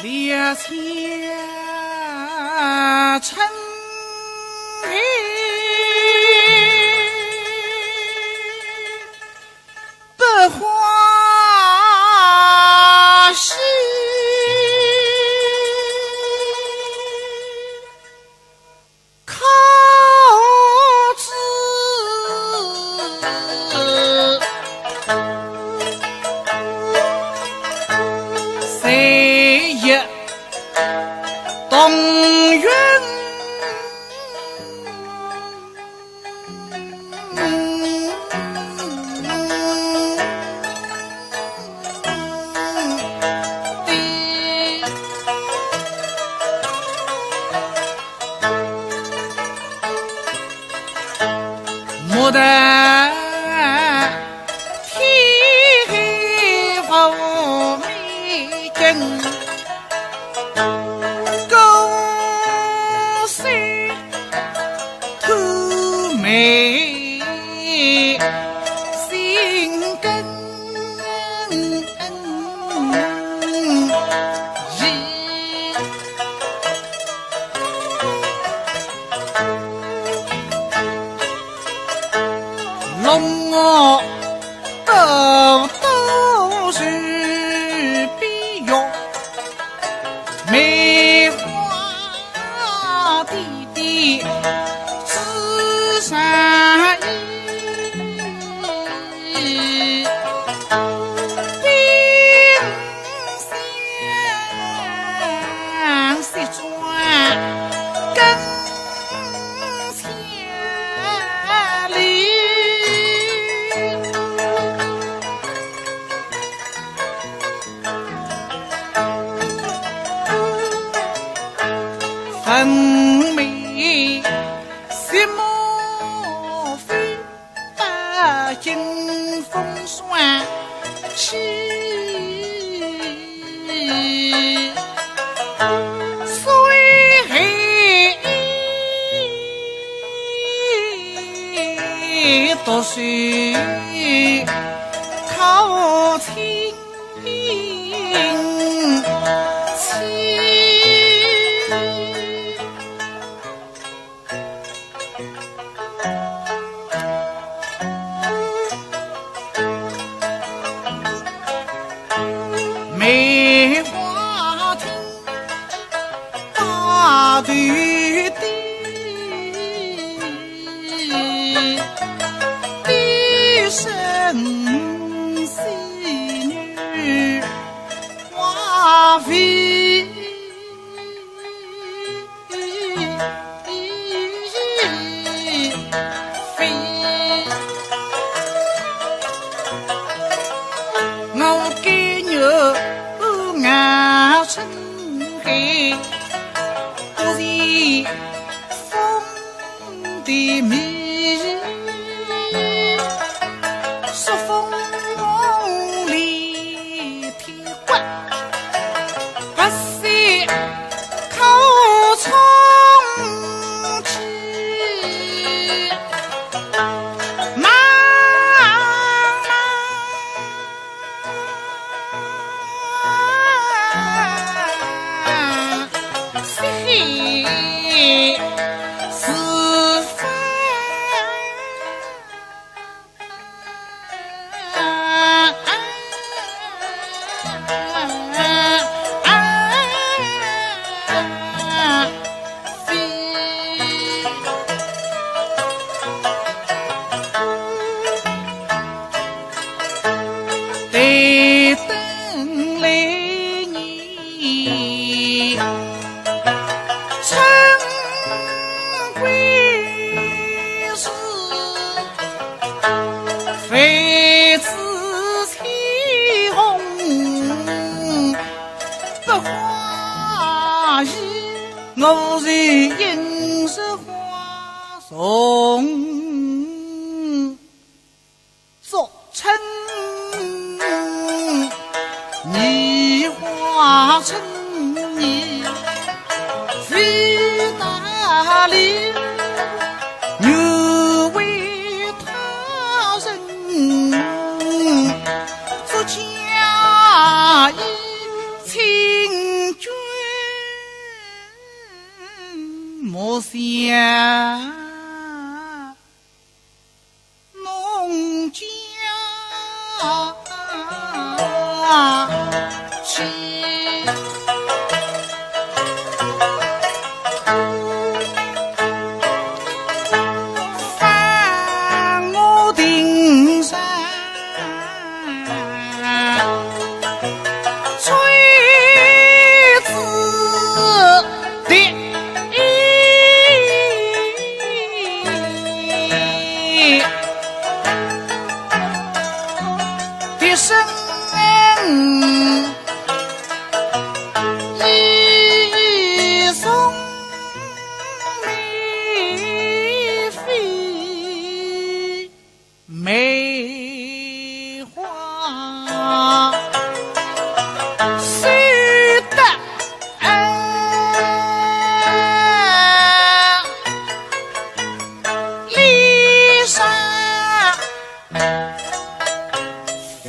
列下成语，百花戏，靠子谁也动员莫得天后美景，高山土美心根龙我都是碧玉，梅花地地紫衫衣，冰箱西装更千里。分明什么非北京风霜气，虽读书靠亲梅花厅大对地，低声细女花飞，我给你我春黑，不是风的迷，说风里天怪，不是口冲气。对灯来你春归时，妃子起红百花衣，我是应是花送作称你花成你飞大理，牛为他人做嫁衣亲眷。下农家去，翻我顶山吹子的声一送梅飞梅花虽得离山飞，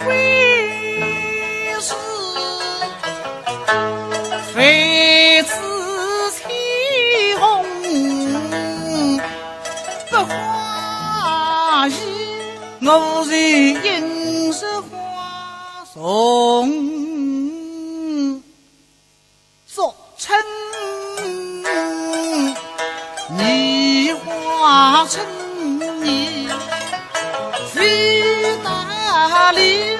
归是妃子起哄，不花衣，我是应是花送作称。你化成你飞大理，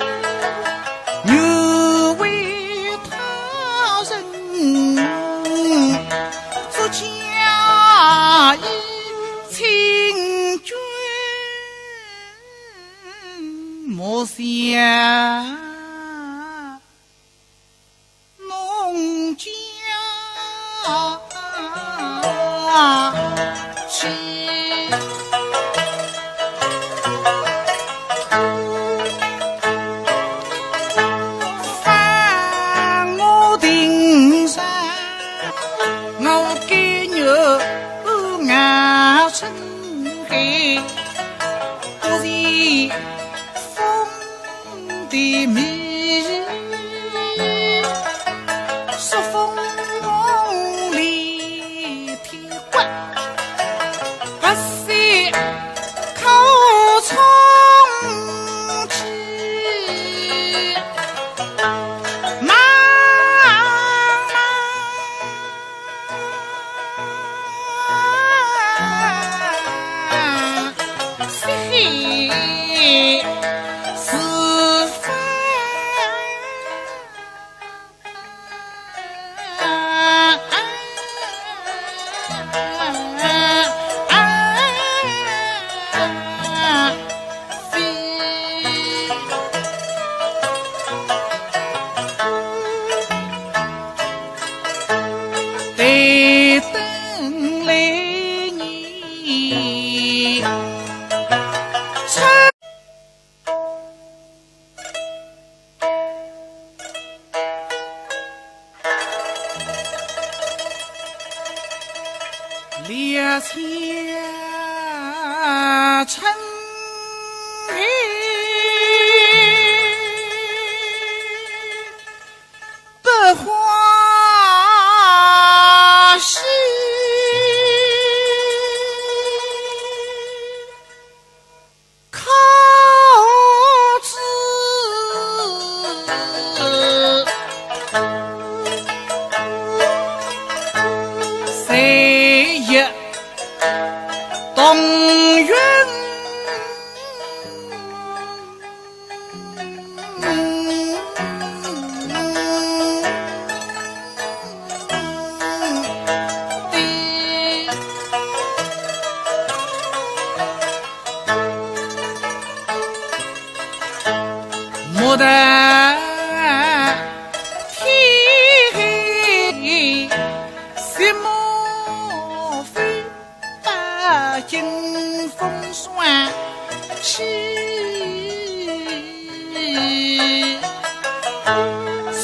又为他人做嫁衣亲眷，莫想农家去，翻我顶山，我给肉牙撑黑，不是风的迷，说风里天怪。口冲气，妈心是非。对等来你列下尘埃，不花心，靠子谁也动员莫得天什么飞把迎风霜起，虽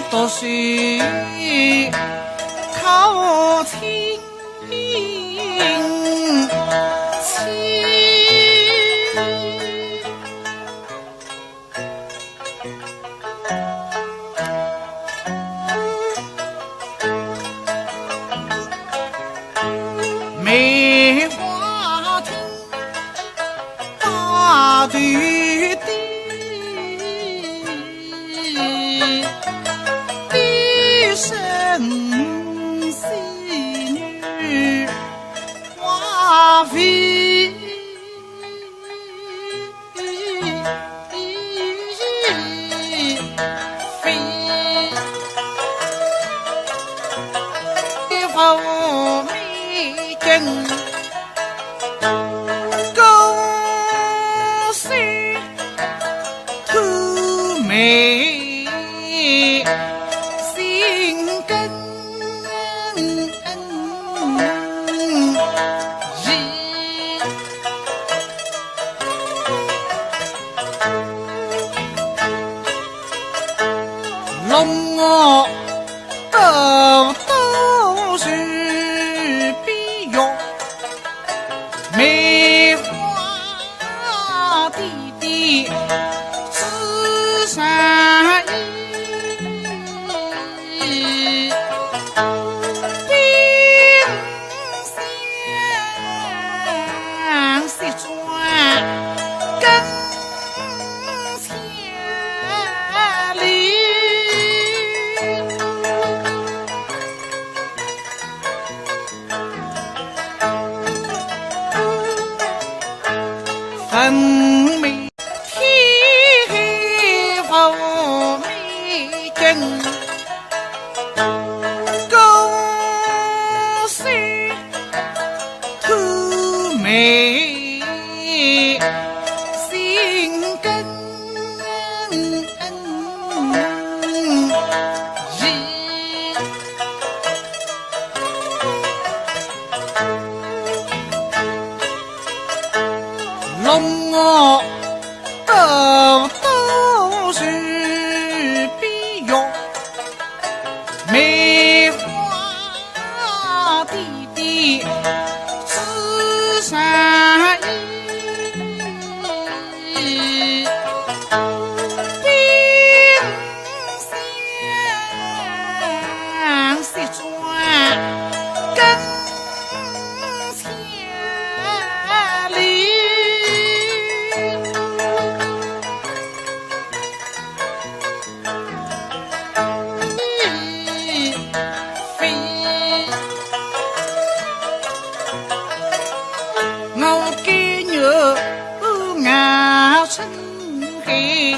读书靠清。梅花厅大队的一生戏女花飞后美景高山透美心根龙我都是碧玉梅花地地紫衫衣，冰箱西装跟千里。分美天后美景高山透美心根龙我都是碧玉梅花地地紫衫衣，冰箱西装跟千里。我给你熬成黑，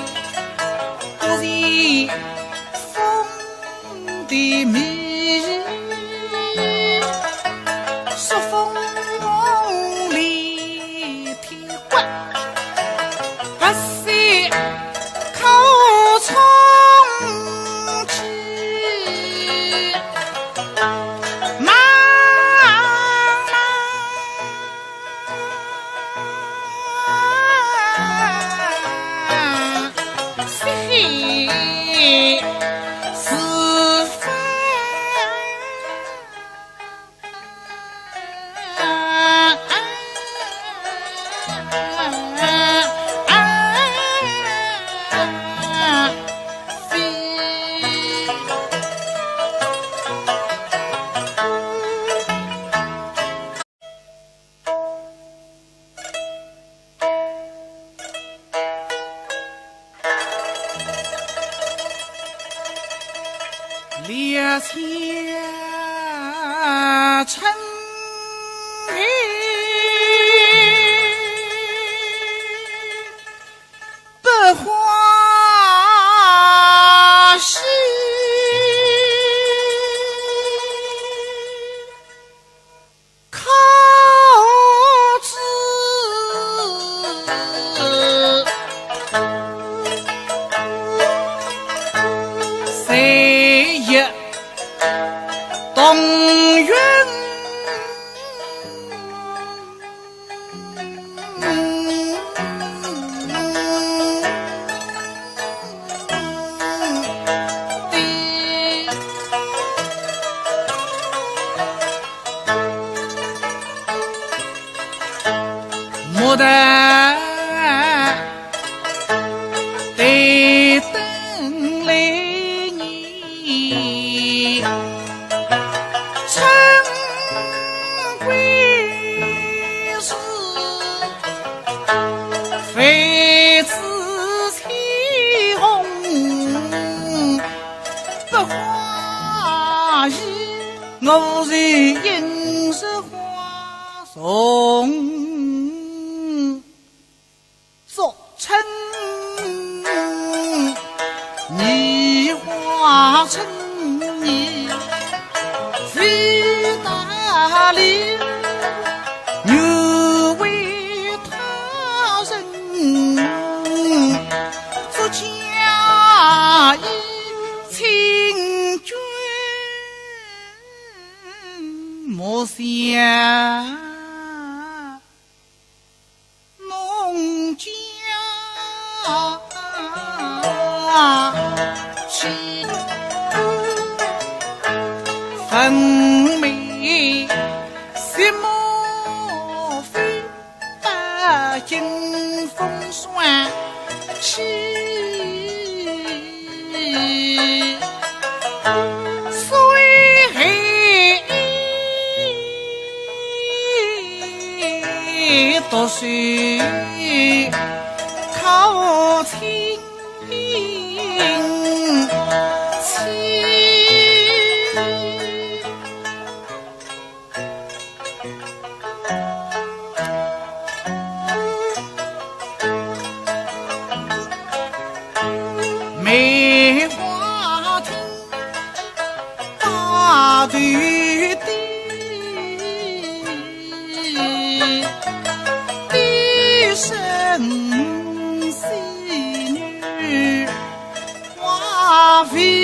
不是风的迷，说风里天怪，不是口冲气。列下尘埃，百花戏，靠子谁也动员牡丹我是应是花送作称你花称你非大理又为他人做家义清捐莫想农家亲分明什么非北京风霜气读书考清梅花厅大对地生喜女花飞